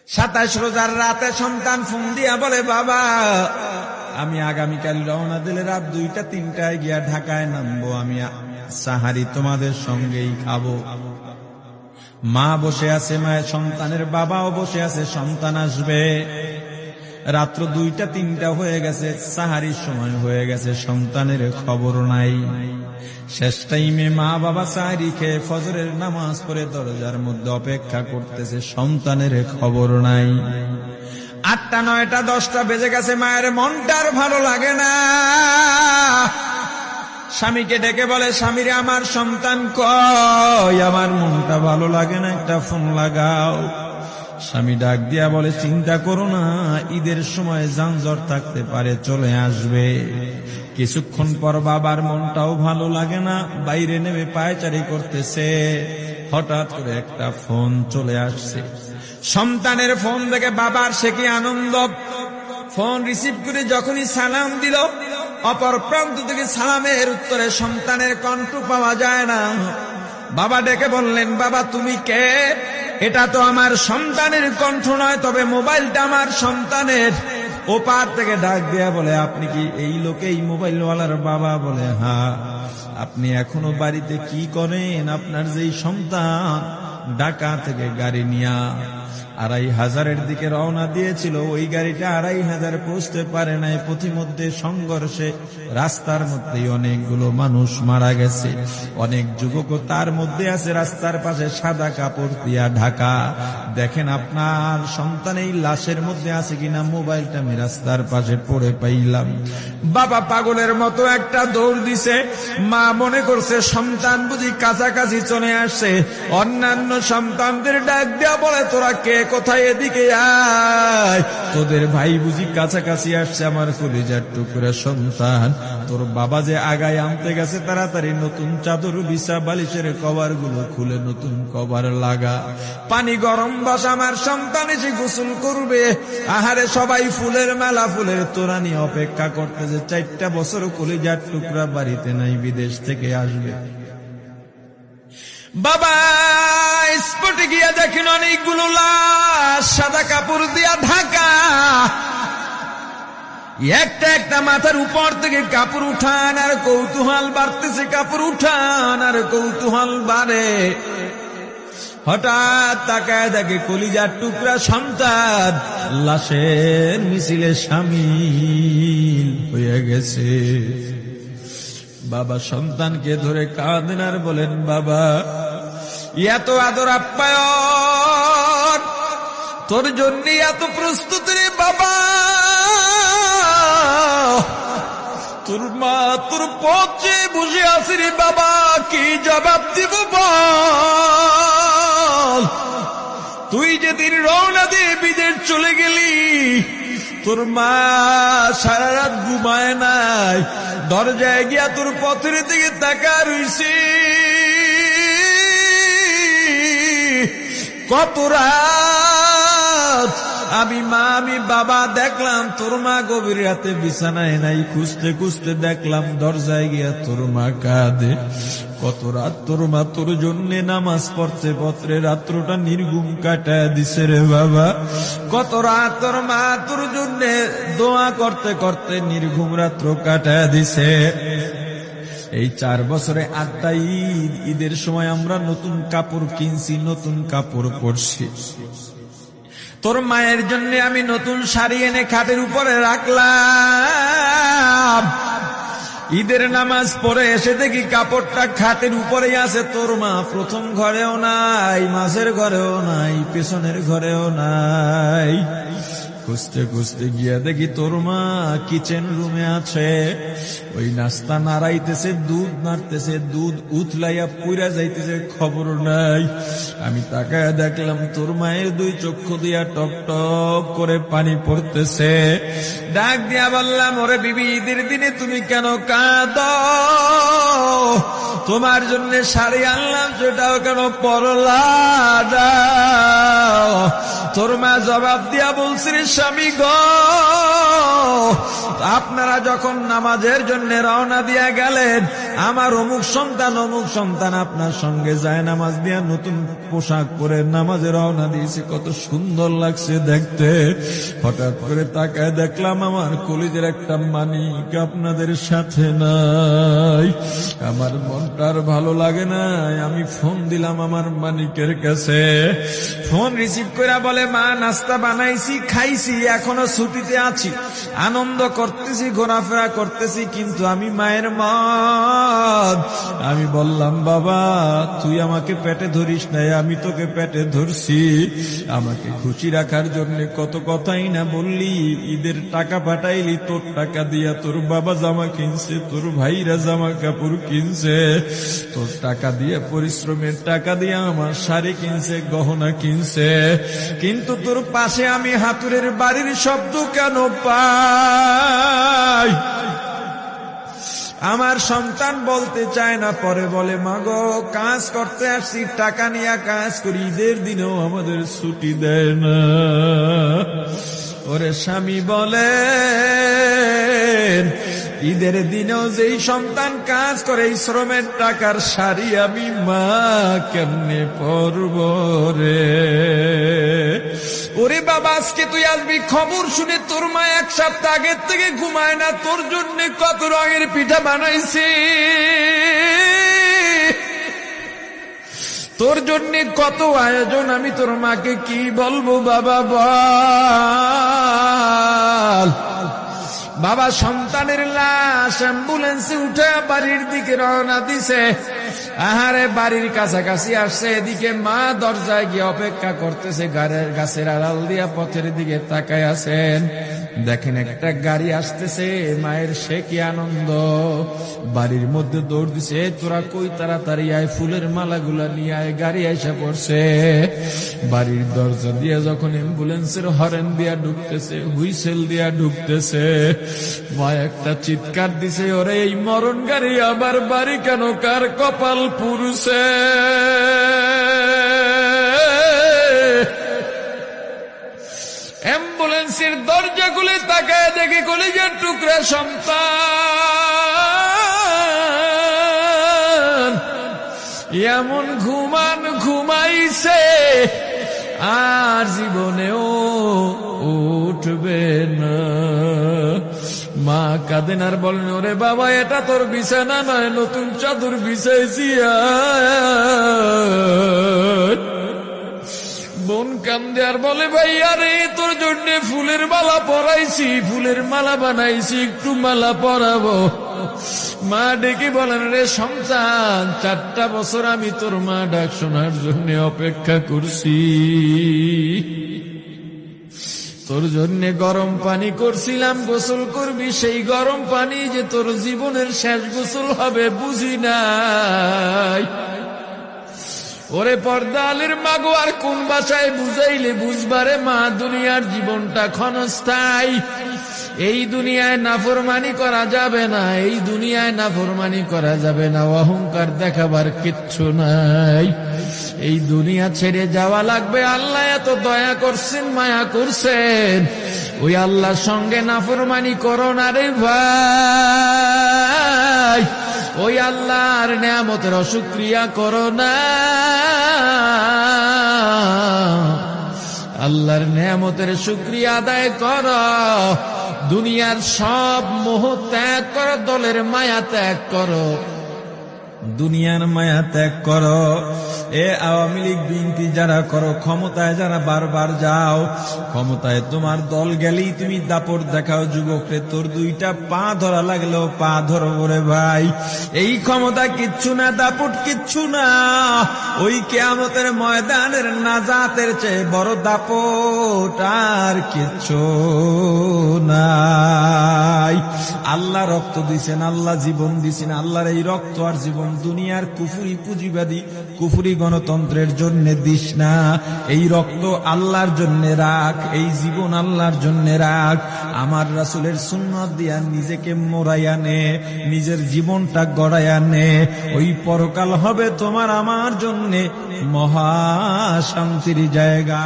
27 রোজার রাতে সন্তান ফোন দিয়া বলে, বাবা আমি আগামীকাল রওনা দিলে রাত 2টা-3টায় গিয়া ঢাকায় নামবো, আমি সাহারি তোমাদের সঙ্গেই খাবো। মা বসে আছে, মায়ের সন্তানের বাবাও বসে আছে, সন্তান আসবে। রাত্র 2টা-3টা হয়ে গেছে, সাহারির সময় হয়ে গেছে, সন্তানের খবর নাই। শেষ টাইমে মা বাবা সাহারি খেয়ে ফজরের নামাজ পড়ে দরজার মধ্যে অপেক্ষা করতেছে, সন্তানের খবর নাই। 8টা, 9টা, 10টা বেজে গেছে, মায়ের মনটার ভালো লাগে না। স্বামীকে ডেকে বলে, স্বামীরে আমার সন্তান কই, আমার মনটা ভালো লাগে না, একটা ফোন লাগাও। স্বামী ডাক দিয়া বলে, চিন্তা করো না, ঈদের সময় যানজট থাকতে পারে, চলে আসবে। কিছুক্ষণ পর বাবার মনটাও ভালো লাগে না, বাইরে নেমে পায়চারি করতেছে। হঠাৎ করে একটা ফোন চলে আসছে। সন্তানের ফোন দেখে বাবার সে কি আনন্দ। ফোন রিসিভ করে যখনই সালাম দিল, অপর প্রান্ত থেকে সালামের উত্তরে সন্তানের কণ্ঠ পাওয়া যায় না। বাবা ডেকে বললেন, বাবা তুমি কে? এটা তো আমার সন্তানের কণ্ঠ নয়, তবে মোবাইলটা আমার সন্তানের। ওপার থেকে ডাক দেয়া বলে, আপনি কি এই লোকে, এই মোবাইলওয়ালার বাবা? বলে, হ্যাঁ। আপনি এখনো বাড়িতে কি করেন? আপনার যেই সন্তান ঢাকা থেকে গাড়ি নিয়া 2500-এর দিকে রওনা দিয়েছিল, ওই গাড়িটা 2500 পৌঁছতে পারে নাই। পথিমধ্যে সংঘর্ষে রাস্তার মধ্যে অনেকগুলো মানুষ মারা গেছে, অনেক যুবকও তার মধ্যে আছে। রাস্তার পাশে সাদা কাপড় দিয়া ঢাকা। দেখেন আপনার সন্তান এই লাশের মধ্যে আছে কিনা। মোবাইলটা আমি রাস্তার পাশে পড়ে পাইলাম। বাবা পাগলের মতো একটা দৌড় দিছে। মা মনে করছে সন্তান বুঝি কাছাকাছি চলে আসছে। অন্যান্য সন্তানদের ডাক দেয়া বলে, তোরা কে, কোথায়, এদিকে আয়, তোদের ভাই বুঝি কাছাকাছি আসছে। আমার কলিজার টুকরা সন্তান, তোর বাবা যে আগায় আনতে গেছে, তাড়াতাড়ি নতুন চাদর বিছা, বালিশের কভার গুলো খুলে নতুন কভার লাগা, পানি গরম বসা, আমার সন্তান এসে গোসল করবে। আহারে সবাই ফুলের মেলা, ফুলের তোড়া নিয়ে অপেক্ষা করতেছে। 4টা বছর কলিজার টুকরা বাড়িতে নাই, বিদেশ থেকে আসবে। বাবা স্পটে গিয়া দেখেন অনেকগুলো লাশ সাদা কাপড় দিয়া ঢাকা। একটা একটা মাথার উপর থেকে কাপড় উঠান আর কৌতূহল বাড়তেছে, কাপড় উঠান আর কৌতূহল বাড়ে। হঠাৎ তাকায় দেখে কলিজার টুকরা সন্তান লাশের মিছিলে শামিল হয়ে গেছে। বাবা সন্তানকে ধরে কাঁদেন আর বলেন, বাবা এত আদর আপ্যায়ন, তোর জন্য এত প্রস্তুতি রে বাবা। তোর মা তোর পথে বসে আছে রে বাবা, কি জবাব দিব বল? তুই যেদিন রওনা দিয়ে বিদেশ চলে গেলি, তোর মা সারা রাত ঘুমায় নাই, দরজায় গিয়া তোর পথের দিকে তাকা রইছে। কত রাত আমি মা, আমি বাবা দেখলাম তোর মা গভীর রাতে বিছানায় নাই। খুঁজতে খুঁজতে দেখলাম দরজায় গিয়া তোর মা কাঁদে। কত রাত তোর মা তোর জন্য নামাজ পড়তে পড়তে রাত্রটা নির্ঘুম কাটায় দিছে রে বাবা। কত রাত তোর মা তোর জন্য দোয়া করতে করতে নির্ঘুম রাত্র কাটায় দিছে। এই 4 বছরে 8টা ঈদ, ঈদের সময় আমরা নতুন কাপড় কিনছি, নতুন কাপড় পরছি। তোর মায়ের জন্য আমি নতুন শাড়ি এনে খাটের উপরে রাখলাম। ঈদের নামাজ পড়ে এসে দেখি কাপড়টা খাটের উপরেই আছে। তোর মা প্রথম ঘরেও নাই, মাঝের ঘরেও নাই, পেছনের ঘরেও নাই। খুঁজতে খুঁজতে গিয়া দেখি তোর মা কিচেন রুমে আছে। ওই নাস্তা নাড়াইতেছে, দুধ নাড়তেছে, দুধ উথলাইয়া পুইরা যাইতেছে, খবর নাই। আমি তাকায় দেখলাম তোর মায়ের 2 চক্ষু দিয়া টক টক করে পানি পড়তেছে। ডাক দিয়া বললাম, ওরে বিবি, ঈদের দিনে তুমি কেন কাঁদো? তোমার জন্য শাড়ি আনলাম, সেটাও কেন পরলা? তোর মা জবাব দিয়া বলছে, রে স্বামী গো, আপনারা যখন নামাজের জন্য রওনা দিয়া গেলেন, আমার অমুক সন্তান আপনার সঙ্গে যায় নামাজ দিয়া নতুন পোশাক পরে নামাজে রওনা দিয়েছে, কত সুন্দর লাগছে দেখতে। হঠাৎ করে তাকায় দেখলাম আমার কলিজের একটা মানিক আপনাদের সাথে নাই। আমার মনটার ভালো লাগে নাই। আমি ফোন দিলাম আমার মানিকের কাছে। ফোন রিসিভ করে বলে, মা নাস্তা বানাইছি, খাইছি, এখনো ছুটিতে আছি, আনন্দ করতেছি, ঘোরাফেরা করতেছি, কিন্তু আমি মায়ের মত। আমি বললাম, বাবা তুই আমাকে পেটে ধরিস নাই, আমি তোকে পেটে ধরছি। আমাকে খুশি রাখার জন্য কত কথাই না বললি। ঈদের টাকা পাঠাইলি, তোর টাকা দিয়া তোর বাবা জামা কিনছে, তোর ভাইরা জামা কাপড় কিনছে, তোর টাকা দিয়ে পরিশ্রমের টাকা দিয়ে আমার শাড়ি কিনছে, গহনা কিনছে, কিন্তু তোর পাশে আমি হাতুড়ের বাড়ির শব্দ কেন পাই? আমার সন্তান বলতে চায় না, পরে বলে, মাগো কাজ করতে আসছি, টাকা নিয়ে কাজ করি, ঈদের দিনেও আমাদের ছুটি দেয় না। ওরে স্বামী বলেন, ঈদের দিনেও যেই সন্তান কাজ করে, এই শ্রমের টাকার শাড়ি আমি মা কেমনে পরব রে? ওরে বাবা, আজকে তুই আসবি, খবর শুনে তোর মা এক সপ্তাহ আগের থেকে ঘুমায় না, তোর জন্য কত রঙের পিঠা বানাইছি, তোর জন্য কত আয়োজন, আমি তোর মাকে কি বলবো বাবা বল। বাবা সন্তানের লাশ অ্যাম্বুলেন্সে উঠে বাড়ির দিকে রওনা দিছে। আহারে বাড়ির কাছাকাছি আসছে, এদিকে মা দরজায় গিয়ে অপেক্ষা করতেছে, গাছের আড়াল দিয়া পথের দিকে তাকায় আছেন। দেখেন একটা গাড়ি আসতেছে, মায়ের সে কি আনন্দ, বাড়ির মধ্যে দৌড় দিছে, তোরা কই তাড়াতাড়ি আয়, ফুলের মালাগুলা নিয়ে আয়, গাড়ি এসে পড়ছে। বাড়ির দরজা দিয়ে যখন অ্যাম্বুলেন্সের হরেন দিয়া ঢুকতেছে, হুইসেল দিয়া ঢুকতেছে, মা একটা চিৎকার দিছে, ওরে এই মরণ গাড়ি আবার বাড়ি কেন, কার কপাল পুরুষে? অ্যাম্বুলেন্সের দরজা খুলে তাকায় দেখি কলিজার টুকরা সন্তান এমন ঘুমাইছে, আর জীবনেও উঠবে না। মা কাঁদেন আর বলেন, ওরে বাবা এটা তোর বিছানা নয়, নতুন চাদর বিছাইছি। বোন কান্দে আর বলে, ভাই আরে তোর জন্য ফুলের মালা পরাইছি, ফুলের মালা বানাইছি, একটু মালা পরাবো। মা ডেকে বলেন, রে সন্তান, 4টা বছর আমি তোর মা ডাক শোনার জন্য অপেক্ষা করছি, তোর জন্য গরম পানি করছিলাম, গোসল করবি, সেই গরম পানি যে তোর জীবনের শেষ গোসল হবে বুঝি নাই। ওরে পর্দালের মাগো, আর কোন ভাষায় বুঝাইলে বুঝবারে মা, দুনিয়ার জীবনটা ক্ষণস্থায়ী, এই দুনিয়ায় নাফরমানি করা যাবে না, এই দুনিয়ায় নাফরমানি করা যাবে না, অহংকার দেখাবার কিচ্ছু নাই, এই দুনিয়া ছেড়ে যাওয়া লাগবে। আল্লাহ এত দয়া করছেন, মায়া করছেন, ওই আল্লাহর সঙ্গে নাফরমানি করো না রে ভাই, ওই আল্লাহর নেয়ামতের অশুকরিয়া করো না, আল্লাহর নেয়ামতের শুকরিয়া আদায় করো, দুনিয়ার সব মোহ ত্যাগ করো, দলের মায়া ত্যাগ করো, দুনিয়ার মায়া ত্যাগ করো। এ আওয়ামী লীগ বিএনপি যারা করো, ক্ষমতায় যারা বারবার যাও, ক্ষমতায় তোমার দল গেলেই তুমি দাপট দেখাও, যুবকরে তোর 2টা পা ধরা লাগলেও পা ধরো রে ভাই, এই ক্ষমতা কিচ্ছু না, দাপট কিচ্ছু না, ওই কিয়ামতের ময়দানের নাজাতের চেয়ে বড় দাপট আর কিচ্ছু নাই। আল্লাহ রক্ত দিছেন, আল্লাহ জীবন দিছেন, আল্লাহর এই রক্ত আর জীবন দুনিয়ার কুফরি পুঁজিবাদী কুফরি গণতন্ত্রের জন্য দিস না, এই রক্ত আল্লাহর জন্য রাখ, এই জীবন আল্লাহর জন্য রাখ। আমার রাসূলের সুন্নাত দিয়া নিজেকে মোড়াইয়া নে, নিজের জীবনটা গড়াইয়া নে, ওই পরকাল হবে তোমার আমার জন্য মহা শান্তির জায়গা।